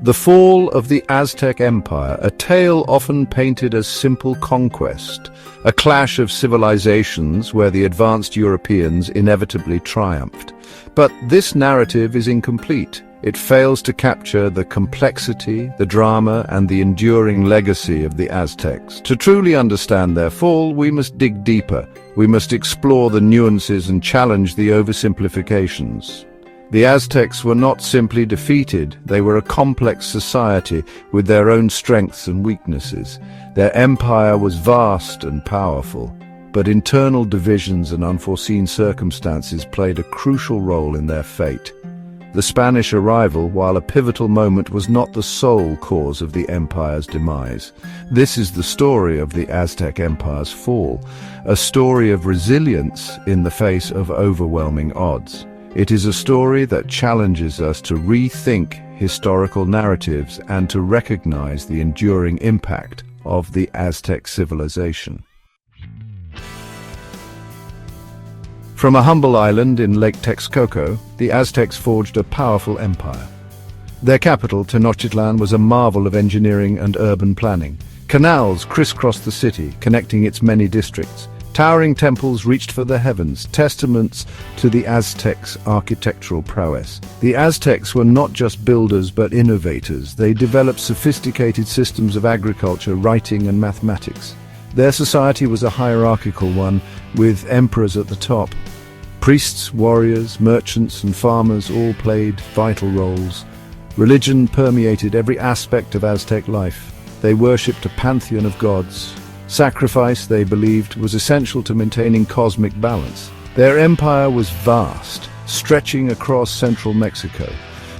The fall of the Aztec Empire, a tale often painted as simple conquest, a clash of civilizations where the advanced Europeans inevitably triumphed. But this narrative is incomplete. It fails to capture the complexity, the drama, and the enduring legacy of the Aztecs. To truly understand their fall, we must dig deeper. We must explore the nuances and challenge the oversimplifications. The Aztecs were not simply defeated, they were a complex society with their own strengths and weaknesses. Their empire was vast and powerful, but internal divisions and unforeseen circumstances played a crucial role in their fate. The Spanish arrival, while a pivotal moment, was not the sole cause of the empire's demise. This is the story of the Aztec Empire's fall, a story of resilience in the face of overwhelming odds. It is a story that challenges us to rethink historical narratives and to recognize the enduring impact of the Aztec civilization. From a humble island in Lake Texcoco, the Aztecs forged a powerful empire. Their capital, Tenochtitlan, was a marvel of engineering and urban planning. Canals crisscrossed the city, connecting its many districts. Towering temples reached for the heavens, testaments to the Aztecs' architectural prowess. The Aztecs were not just builders but innovators. They developed sophisticated systems of agriculture, writing, and mathematics. Their society was a hierarchical one, with emperors at the top. Priests, warriors, merchants, and farmers all played vital roles. Religion permeated every aspect of Aztec life. They worshipped a pantheon of gods. Sacrifice, they believed, was essential to maintaining cosmic balance. Their empire was vast, stretching across central Mexico.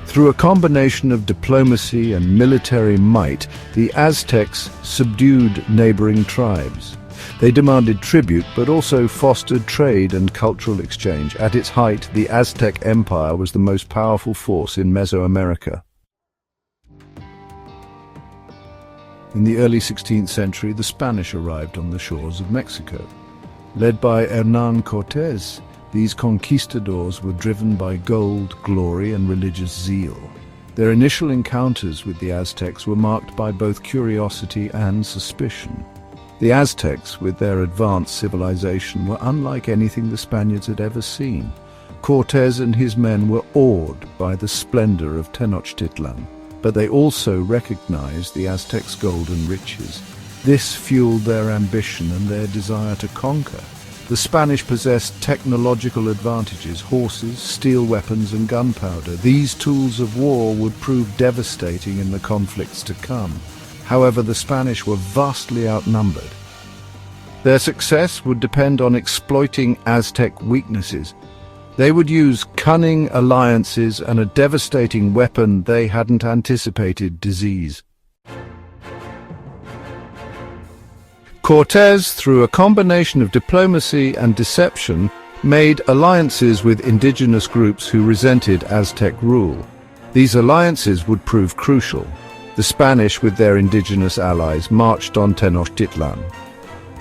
Through a combination of diplomacy and military might, the Aztecs subdued neighboring tribes. They demanded tribute, but also fostered trade and cultural exchange. At its height, the Aztec Empire was the most powerful force in Mesoamerica. In the early 16th century, the Spanish arrived on the shores of Mexico. Led by Hernán Cortés, these conquistadors were driven by gold, glory, and religious zeal. Their initial encounters with the Aztecs were marked by both curiosity and suspicion. The Aztecs, with their advanced civilization, were unlike anything the Spaniards had ever seen. Cortés and his men were awed by the splendor of Tenochtitlan, but they also recognized the Aztecs' golden riches. This fueled their ambition and their desire to conquer. The Spanish possessed technological advantages: horses, steel weapons, and gunpowder. These tools of war would prove devastating in the conflicts to come. However, the Spanish were vastly outnumbered. Their success would depend on exploiting Aztec weaknesses. They would use cunning alliances and a devastating weapon they hadn't anticipated: disease. Cortés, through a combination of diplomacy and deception, made alliances with indigenous groups who resented Aztec rule. These alliances would prove crucial. The Spanish, with their indigenous allies, marched on Tenochtitlan.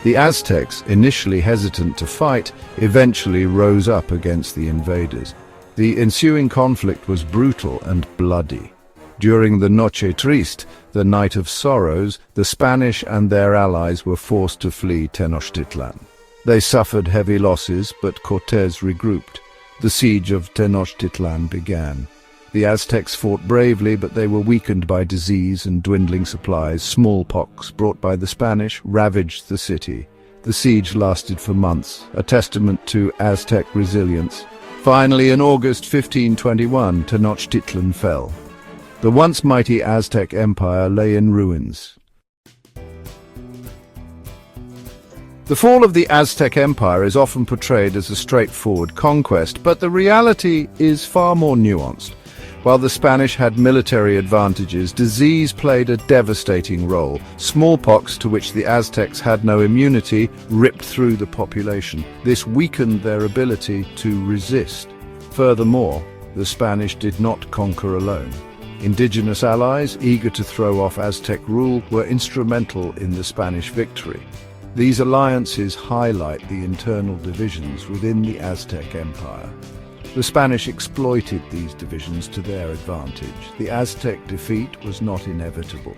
The Aztecs, initially hesitant to fight, eventually rose up against the invaders. The ensuing conflict was brutal and bloody. During the Noche Triste, the Night of Sorrows, the Spanish and their allies were forced to flee Tenochtitlan. They suffered heavy losses, but Cortés regrouped. The siege of Tenochtitlan began. The Aztecs fought bravely, but they were weakened by disease and dwindling supplies. Smallpox, brought by the Spanish, ravaged the city. The siege lasted for months, a testament to Aztec resilience. Finally, in August 1521, Tenochtitlan fell. The once mighty Aztec Empire lay in ruins. The fall of the Aztec Empire is often portrayed as a straightforward conquest, but the reality is far more nuanced. While the Spanish had military advantages, disease played a devastating role. Smallpox, to which the Aztecs had no immunity, ripped through the population. This weakened their ability to resist. Furthermore, the Spanish did not conquer alone. Indigenous allies, eager to throw off Aztec rule, were instrumental in the Spanish victory. These alliances highlight the internal divisions within the Aztec Empire. The Spanish exploited these divisions to their advantage. The Aztec defeat was not inevitable.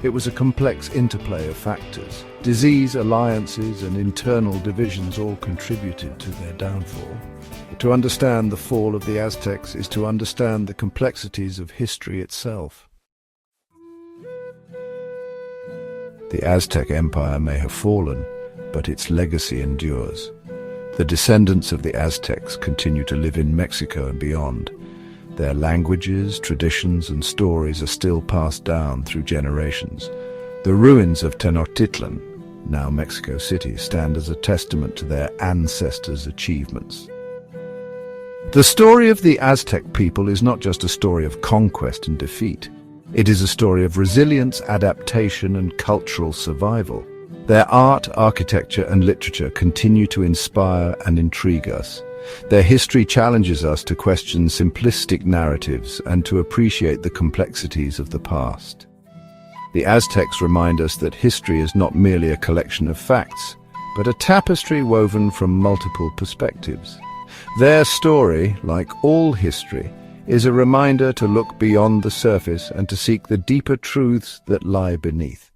It was a complex interplay of factors. Disease, alliances, and internal divisions all contributed to their downfall. To understand the fall of the Aztecs is to understand the complexities of history itself. The Aztec Empire may have fallen, but its legacy endures. The descendants of the Aztecs continue to live in Mexico and beyond. Their languages, traditions, and stories are still passed down through generations. The ruins of Tenochtitlan, now Mexico City, stand as a testament to their ancestors' achievements. The story of the Aztec people is not just a story of conquest and defeat. It is a story of resilience, adaptation, and cultural survival. Their art, architecture, and literature continue to inspire and intrigue us. Their history challenges us to question simplistic narratives and to appreciate the complexities of the past. The Aztecs remind us that history is not merely a collection of facts, but a tapestry woven from multiple perspectives. Their story, like all history, is a reminder to look beyond the surface and to seek the deeper truths that lie beneath.